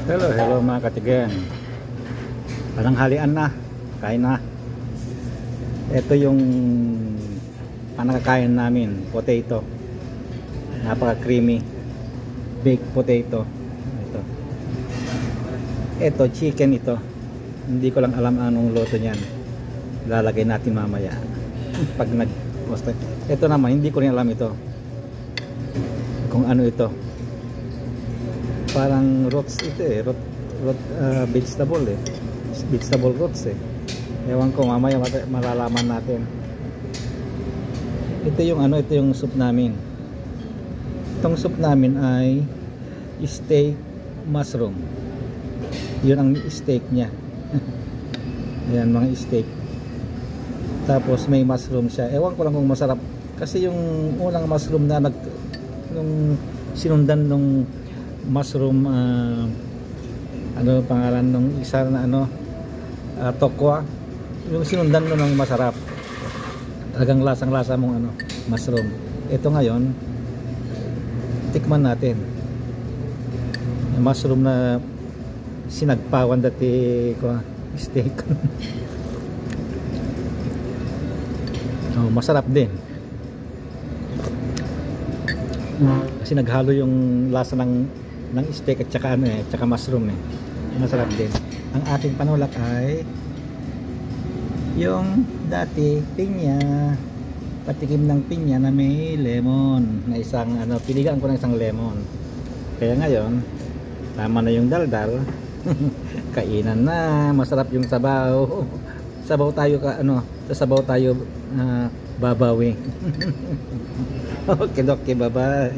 Hello mga katigen. Pananghalian na, kain na. Ito yung panakakain namin, potato. Napaka creamy baked potato. Ito chicken ito. Hindi ko lang alam anong luto niyan. Lalagay natin mamaya pag nag-post. Ito naman hindi ko rin alam ito. Kung ano ito. Parang roots ito vegetable vegetable roots ewan ko, mamaya malalaman natin. Ito yung soup namin. Itong soup namin ay steak mushroom. Yun ang steak nya. Ayan, mga steak, tapos may mushroom siya. Ewan ko lang kung masarap kasi yung unang mushroom na nung sinundan nung mushroom, ano pangalan nung isa na tokwa, yung sinundan mo ng masarap, talagang lasang lasa mong mushroom. Ito ngayon tikman natin yung mushroom na sinagpawan dati ko steak. Masarap din kasi naghalo yung lasa ng steak at saka tsaka mushroom masarap din. Ang ating panulak ay yung dati pinya, patikim ng pinya na may lemon na isang piligan ko ng isang lemon. Kaya ngayon tama na yung daldal. Kainan na, masarap yung sabaw. Sabaw tayo sa sabaw tayo babawi. Okay, bye bye.